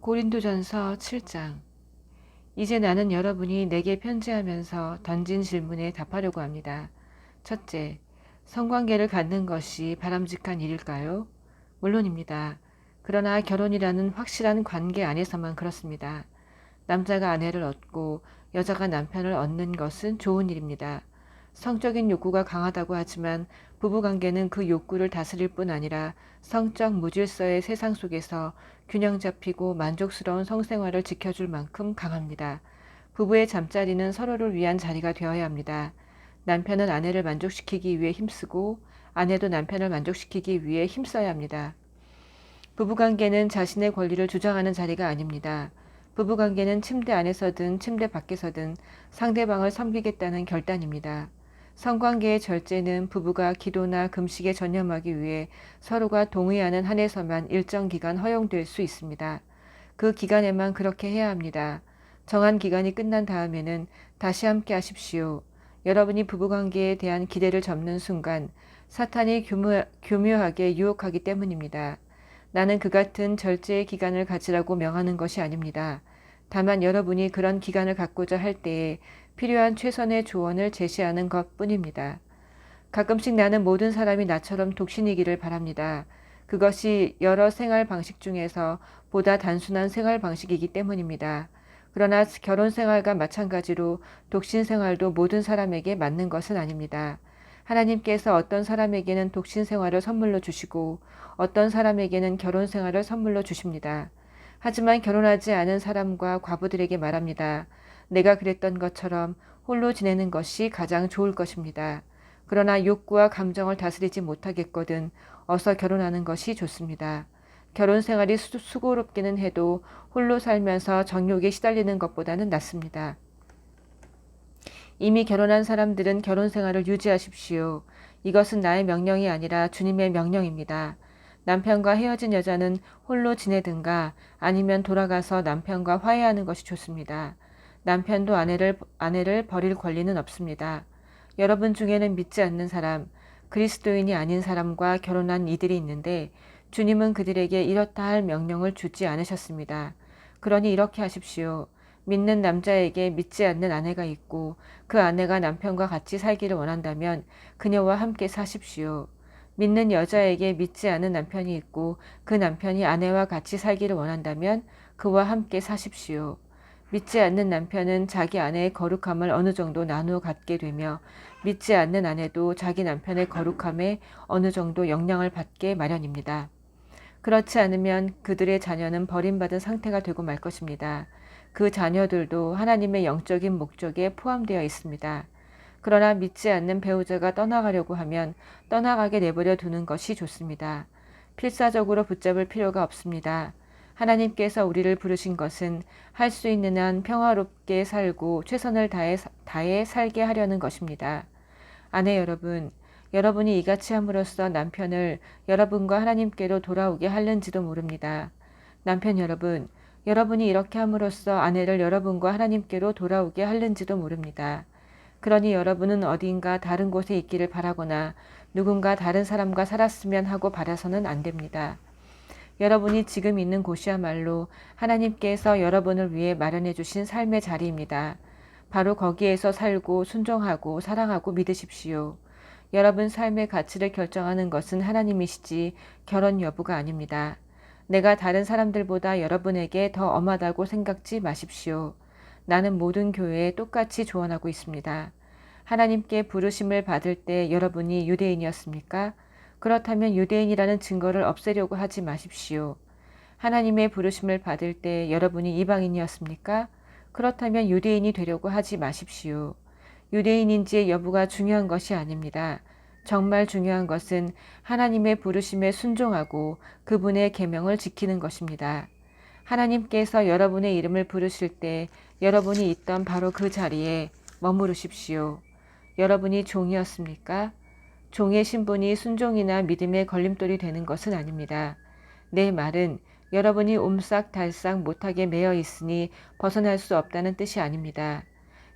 고린도전서 7장. 이제 나는 여러분이 내게 편지하면서 던진 질문에 답하려고 합니다. 첫째, 성관계를 갖는 것이 바람직한 일일까요? 물론입니다. 그러나 결혼이라는 확실한 관계 안에서만 그렇습니다. 남자가 아내를 얻고 여자가 남편을 얻는 것은 좋은 일입니다. 성적인 욕구가 강하다고 하지만 부부관계는 그 욕구를 다스릴 뿐 아니라 성적 무질서의 세상 속에서 균형 잡히고 만족스러운 성생활을 지켜줄 만큼 강합니다. 부부의 잠자리는 서로를 위한 자리가 되어야 합니다. 남편은 아내를 만족시키기 위해 힘쓰고 아내도 남편을 만족시키기 위해 힘써야 합니다. 부부관계는 자신의 권리를 주장하는 자리가 아닙니다. 부부관계는 침대 안에서든 침대 밖에서든 상대방을 섬기겠다는 결단입니다. 성관계의 절제는 부부가 기도나 금식에 전념하기 위해 서로가 동의하는 한에서만 일정 기간 허용될 수 있습니다. 그 기간에만 그렇게 해야 합니다. 정한 기간이 끝난 다음에는 다시 함께 하십시오. 여러분이 부부관계에 대한 기대를 접는 순간 사탄이 교묘하게 유혹하기 때문입니다. 나는 그 같은 절제의 기간을 가지라고 명하는 것이 아닙니다. 다만 여러분이 그런 기간을 갖고자 할 때에 필요한 최선의 조언을 제시하는 것뿐입니다. 가끔씩 나는 모든 사람이 나처럼 독신이기를 바랍니다. 그것이 여러 생활 방식 중에서 보다 단순한 생활 방식이기 때문입니다. 그러나 결혼 생활과 마찬가지로 독신 생활도 모든 사람에게 맞는 것은 아닙니다. 하나님께서 어떤 사람에게는 독신 생활을 선물로 주시고 어떤 사람에게는 결혼 생활을 선물로 주십니다. 하지만 결혼하지 않은 사람과 과부들에게 말합니다. 내가 그랬던 것처럼 홀로 지내는 것이 가장 좋을 것입니다. 그러나 욕구와 감정을 다스리지 못하겠거든 어서 결혼하는 것이 좋습니다. 결혼 생활이 수고롭기는 해도 홀로 살면서 정욕에 시달리는 것보다는 낫습니다. 이미 결혼한 사람들은 결혼 생활을 유지하십시오. 이것은 나의 명령이 아니라 주님의 명령입니다. 남편과 헤어진 여자는 홀로 지내든가 아니면 돌아가서 남편과 화해하는 것이 좋습니다. 남편도 아내를 버릴 권리는 없습니다. 여러분 중에는 믿지 않는 사람, 그리스도인이 아닌 사람과 결혼한 이들이 있는데 주님은 그들에게 이렇다 할 명령을 주지 않으셨습니다. 그러니 이렇게 하십시오. 믿는 남자에게 믿지 않는 아내가 있고 그 아내가 남편과 같이 살기를 원한다면 그녀와 함께 사십시오. 믿는 여자에게 믿지 않은 남편이 있고 그 남편이 아내와 같이 살기를 원한다면 그와 함께 사십시오. 믿지 않는 남편은 자기 아내의 거룩함을 어느 정도 나누어 갖게 되며 믿지 않는 아내도 자기 남편의 거룩함에 어느 정도 영향을 받게 마련입니다. 그렇지 않으면 그들의 자녀는 버림받은 상태가 되고 말 것입니다. 그 자녀들도 하나님의 영적인 목적에 포함되어 있습니다. 그러나 믿지 않는 배우자가 떠나가려고 하면 떠나가게 내버려 두는 것이 좋습니다. 필사적으로 붙잡을 필요가 없습니다. 하나님께서 우리를 부르신 것은 할 수 있는 한 평화롭게 살고 최선을 다해 살게 하려는 것입니다. 아내 여러분, 여러분이 이같이 함으로써 남편을 여러분과 하나님께로 돌아오게 하는지도 모릅니다. 남편 여러분, 여러분이 이렇게 함으로써 아내를 여러분과 하나님께로 돌아오게 하는지도 모릅니다. 그러니 여러분은 어딘가 다른 곳에 있기를 바라거나 누군가 다른 사람과 살았으면 하고 바라서는 안 됩니다. 여러분이 지금 있는 곳이야말로 하나님께서 여러분을 위해 마련해 주신 삶의 자리입니다. 바로 거기에서 살고 순종하고 사랑하고 믿으십시오. 여러분 삶의 가치를 결정하는 것은 하나님이시지 결혼 여부가 아닙니다. 내가 다른 사람들보다 여러분에게 더 엄하다고 생각지 마십시오. 나는 모든 교회에 똑같이 조언하고 있습니다. 하나님께 부르심을 받을 때 여러분이 유대인이었습니까? 그렇다면 유대인이라는 증거를 없애려고 하지 마십시오. 하나님의 부르심을 받을 때 여러분이 이방인이었습니까? 그렇다면 유대인이 되려고 하지 마십시오. 유대인인지의 여부가 중요한 것이 아닙니다. 정말 중요한 것은 하나님의 부르심에 순종하고 그분의 계명을 지키는 것입니다. 하나님께서 여러분의 이름을 부르실 때 여러분이 있던 바로 그 자리에 머무르십시오. 여러분이 종이었습니까? 종의 신분이 순종이나 믿음의 걸림돌이 되는 것은 아닙니다. 내 말은 여러분이 옴싹달싹 못하게 매여 있으니 벗어날 수 없다는 뜻이 아닙니다.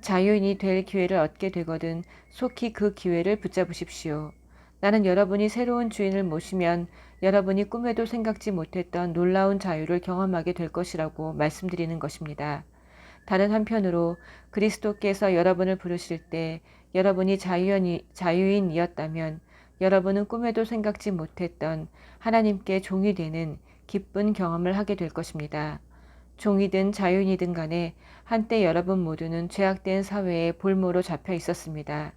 자유인이 될 기회를 얻게 되거든 속히 그 기회를 붙잡으십시오. 나는 여러분이 새로운 주인을 모시면 여러분이 꿈에도 생각지 못했던 놀라운 자유를 경험하게 될 것이라고 말씀드리는 것입니다. 다른 한편으로 그리스도께서 여러분을 부르실 때 여러분이 자유인이었다면 여러분은 꿈에도 생각지 못했던 하나님께 종이 되는 기쁜 경험을 하게 될 것입니다. 종이든 자유인이든 간에 한때 여러분 모두는 죄악된 사회의 볼모로 잡혀 있었습니다.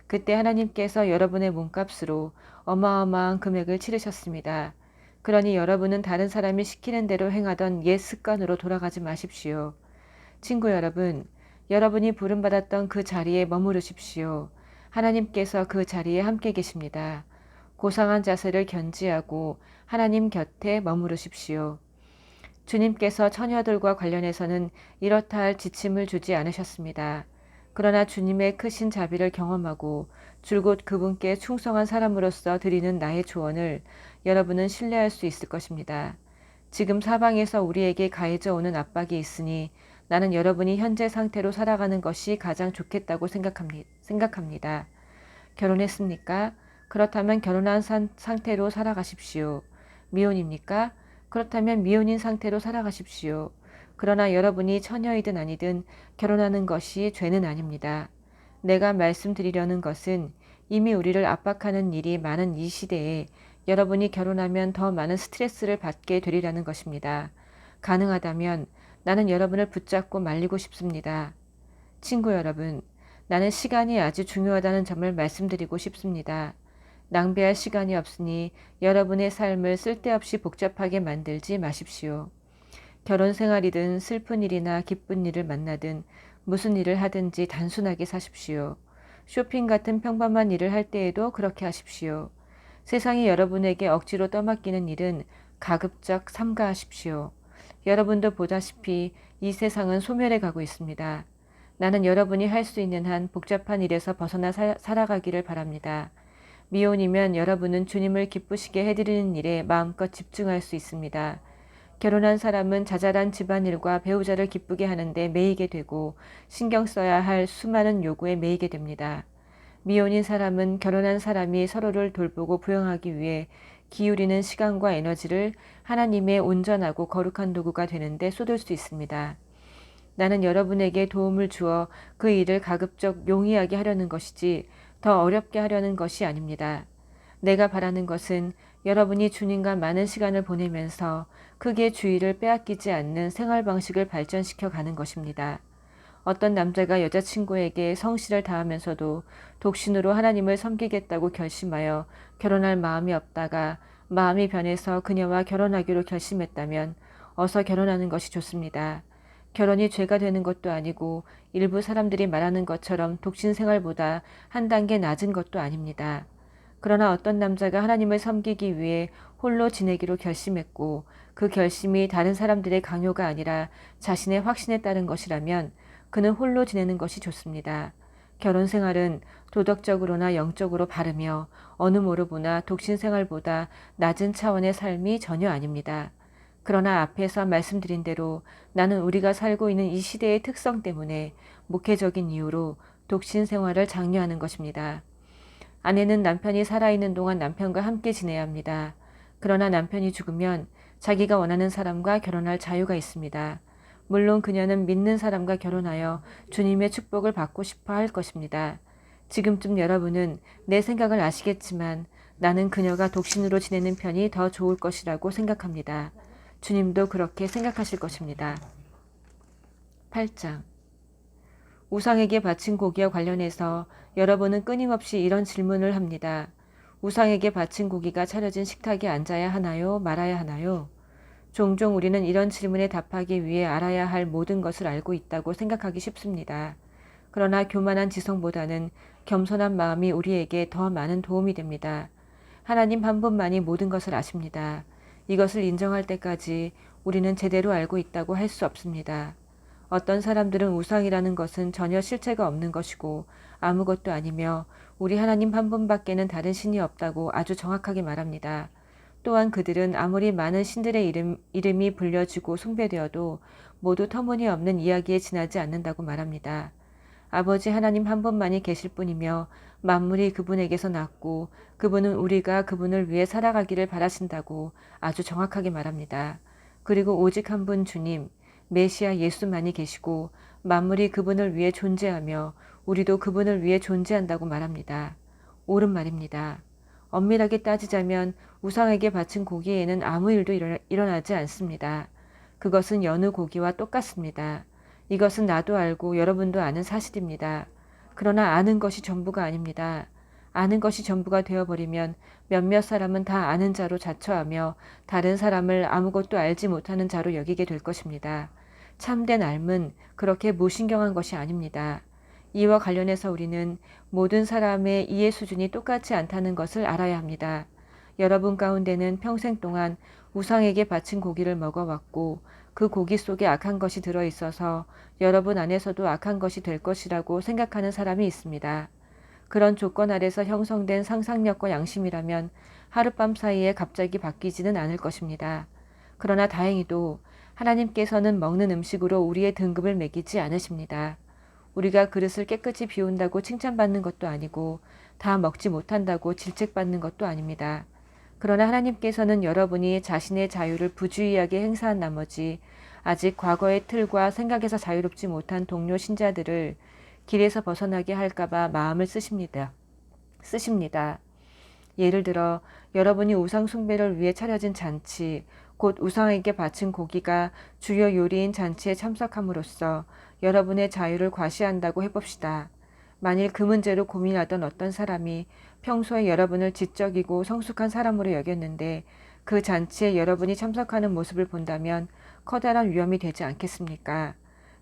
그때 하나님께서 여러분의 몸값으로 어마어마한 금액을 치르셨습니다. 그러니 여러분은 다른 사람이 시키는 대로 행하던 옛 습관으로 돌아가지 마십시오. 친구 여러분, 여러분이 부름받았던 그 자리에 머무르십시오. 하나님께서 그 자리에 함께 계십니다. 고상한 자세를 견지하고 하나님 곁에 머무르십시오. 주님께서 처녀들과 관련해서는 이렇다 할 지침을 주지 않으셨습니다. 그러나 주님의 크신 자비를 경험하고 줄곧 그분께 충성한 사람으로서 드리는 나의 조언을 여러분은 신뢰할 수 있을 것입니다. 지금 사방에서 우리에게 가해져 오는 압박이 있으니 나는 여러분이 현재 상태로 살아가는 것이 가장 좋겠다고 생각합니다. 결혼했습니까? 그렇다면 결혼한 상태로 살아가십시오. 미혼입니까? 그렇다면 미혼인 상태로 살아가십시오. 그러나 여러분이 처녀이든 아니든 결혼하는 것이 죄는 아닙니다. 내가 말씀드리려는 것은 이미 우리를 압박하는 일이 많은 이 시대에 여러분이 결혼하면 더 많은 스트레스를 받게 되리라는 것입니다. 가능하다면 나는 여러분을 붙잡고 말리고 싶습니다. 친구 여러분, 나는 시간이 아주 중요하다는 점을 말씀드리고 싶습니다. 낭비할 시간이 없으니 여러분의 삶을 쓸데없이 복잡하게 만들지 마십시오. 결혼 생활이든 슬픈 일이나 기쁜 일을 만나든 무슨 일을 하든지 단순하게 사십시오. 쇼핑 같은 평범한 일을 할 때에도 그렇게 하십시오. 세상이 여러분에게 억지로 떠맡기는 일은 가급적 삼가하십시오. 여러분도 보다시피 이 세상은 소멸해 가고 있습니다. 나는 여러분이 할 수 있는 한 복잡한 일에서 벗어나 살아가기를 바랍니다. 미혼이면 여러분은 주님을 기쁘시게 해드리는 일에 마음껏 집중할 수 있습니다. 결혼한 사람은 자잘한 집안일과 배우자를 기쁘게 하는데 매이게 되고 신경 써야 할 수많은 요구에 매이게 됩니다. 미혼인 사람은 결혼한 사람이 서로를 돌보고 부양하기 위해 기울이는 시간과 에너지를 하나님의 온전하고 거룩한 도구가 되는데 쏟을 수 있습니다. 나는 여러분에게 도움을 주어 그 일을 가급적 용이하게 하려는 것이지 더 어렵게 하려는 것이 아닙니다. 내가 바라는 것은 여러분이 주님과 많은 시간을 보내면서 크게 주의를 빼앗기지 않는 생활 방식을 발전시켜 가는 것입니다. 어떤 남자가 여자친구에게 성실을 다하면서도 독신으로 하나님을 섬기겠다고 결심하여 결혼할 마음이 없다가 마음이 변해서 그녀와 결혼하기로 결심했다면 어서 결혼하는 것이 좋습니다. 결혼이 죄가 되는 것도 아니고 일부 사람들이 말하는 것처럼 독신 생활보다 한 단계 낮은 것도 아닙니다. 그러나 어떤 남자가 하나님을 섬기기 위해 홀로 지내기로 결심했고 그 결심이 다른 사람들의 강요가 아니라 자신의 확신에 따른 것이라면 그는 홀로 지내는 것이 좋습니다. 결혼 생활은 도덕적으로나 영적으로 바르며 어느 모로보나 독신 생활보다 낮은 차원의 삶이 전혀 아닙니다. 그러나 앞에서 말씀드린 대로 나는 우리가 살고 있는 이 시대의 특성 때문에 목회적인 이유로 독신 생활을 장려하는 것입니다. 아내는 남편이 살아있는 동안 남편과 함께 지내야 합니다. 그러나 남편이 죽으면 자기가 원하는 사람과 결혼할 자유가 있습니다. 물론 그녀는 믿는 사람과 결혼하여 주님의 축복을 받고 싶어 할 것입니다. 지금쯤 여러분은 내 생각을 아시겠지만 나는 그녀가 독신으로 지내는 편이 더 좋을 것이라고 생각합니다. 주님도 그렇게 생각하실 것입니다. 8장 우상에게 바친 고기와 관련해서 여러분은 끊임없이 이런 질문을 합니다. 우상에게 바친 고기가 차려진 식탁에 앉아야 하나요? 말아야 하나요? 종종 우리는 이런 질문에 답하기 위해 알아야 할 모든 것을 알고 있다고 생각하기 쉽습니다. 그러나 교만한 지성보다는 겸손한 마음이 우리에게 더 많은 도움이 됩니다. 하나님 한 분만이 모든 것을 아십니다. 이것을 인정할 때까지 우리는 제대로 알고 있다고 할 수 없습니다. 어떤 사람들은 우상이라는 것은 전혀 실체가 없는 것이고 아무것도 아니며 우리 하나님 한 분밖에는 다른 신이 없다고 아주 정확하게 말합니다. 또한 그들은 아무리 많은 신들의 이름이 불려지고 숭배되어도 모두 터무니없는 이야기에 지나지 않는다고 말합니다. 아버지 하나님 한 분만이 계실 뿐이며 만물이 그분에게서 났고 그분은 우리가 그분을 위해 살아가기를 바라신다고 아주 정확하게 말합니다. 그리고 오직 한 분 주님, 메시아 예수만이 계시고 만물이 그분을 위해 존재하며 우리도 그분을 위해 존재한다고 말합니다. 옳은 말입니다. 엄밀하게 따지자면 우상에게 바친 고기에는 아무 일도 일어나지 않습니다. 그것은 여느 고기와 똑같습니다. 이것은 나도 알고 여러분도 아는 사실입니다. 그러나 아는 것이 전부가 아닙니다. 아는 것이 전부가 되어버리면 몇몇 사람은 다 아는 자로 자처하며 다른 사람을 아무것도 알지 못하는 자로 여기게 될 것입니다. 참된 알은 그렇게 무신경한 것이 아닙니다. 이와 관련해서 우리는 모든 사람의 이해 수준이 똑같지 않다는 것을 알아야 합니다. 여러분 가운데는 평생 동안 우상에게 바친 고기를 먹어왔고 그 고기 속에 악한 것이 들어있어서 여러분 안에서도 악한 것이 될 것이라고 생각하는 사람이 있습니다. 그런 조건 아래서 형성된 상상력과 양심이라면 하룻밤 사이에 갑자기 바뀌지는 않을 것입니다. 그러나 다행히도 하나님께서는 먹는 음식으로 우리의 등급을 매기지 않으십니다. 우리가 그릇을 깨끗이 비운다고 칭찬받는 것도 아니고 다 먹지 못한다고 질책받는 것도 아닙니다. 그러나 하나님께서는 여러분이 자신의 자유를 부주의하게 행사한 나머지 아직 과거의 틀과 생각에서 자유롭지 못한 동료 신자들을 길에서 벗어나게 할까봐 마음을 쓰십니다. 예를 들어 여러분이 우상 숭배를 위해 차려진 잔치, 곧 우상에게 바친 고기가 주요 요리인 잔치에 참석함으로써 여러분의 자유를 과시한다고 해봅시다. 만일 그 문제로 고민하던 어떤 사람이 평소에 여러분을 지적이고 성숙한 사람으로 여겼는데 그 잔치에 여러분이 참석하는 모습을 본다면 커다란 위험이 되지 않겠습니까?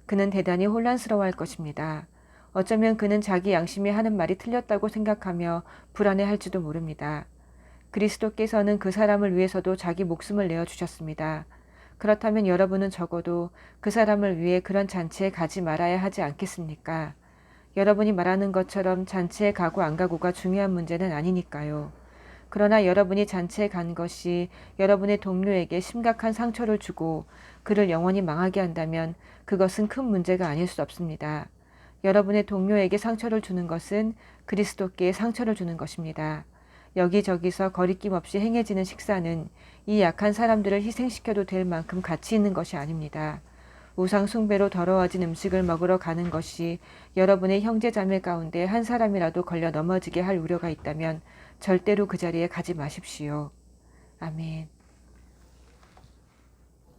그는 대단히 혼란스러워할 것입니다. 어쩌면 그는 자기 양심이 하는 말이 틀렸다고 생각하며 불안해할지도 모릅니다. 그리스도께서는 그 사람을 위해서도 자기 목숨을 내어주셨습니다. 그렇다면 여러분은 적어도 그 사람을 위해 그런 잔치에 가지 말아야 하지 않겠습니까? 여러분이 말하는 것처럼 잔치에 가고 안 가고가 중요한 문제는 아니니까요. 그러나 여러분이 잔치에 간 것이 여러분의 동료에게 심각한 상처를 주고 그를 영원히 망하게 한다면 그것은 큰 문제가 아닐 수 없습니다. 여러분의 동료에게 상처를 주는 것은 그리스도께 상처를 주는 것입니다. 여기저기서 거리낌 없이 행해지는 식사는 이 약한 사람들을 희생시켜도 될 만큼 가치 있는 것이 아닙니다. 우상 숭배로 더러워진 음식을 먹으러 가는 것이 여러분의 형제 자매 가운데 한 사람이라도 걸려 넘어지게 할 우려가 있다면 절대로 그 자리에 가지 마십시오. 아멘.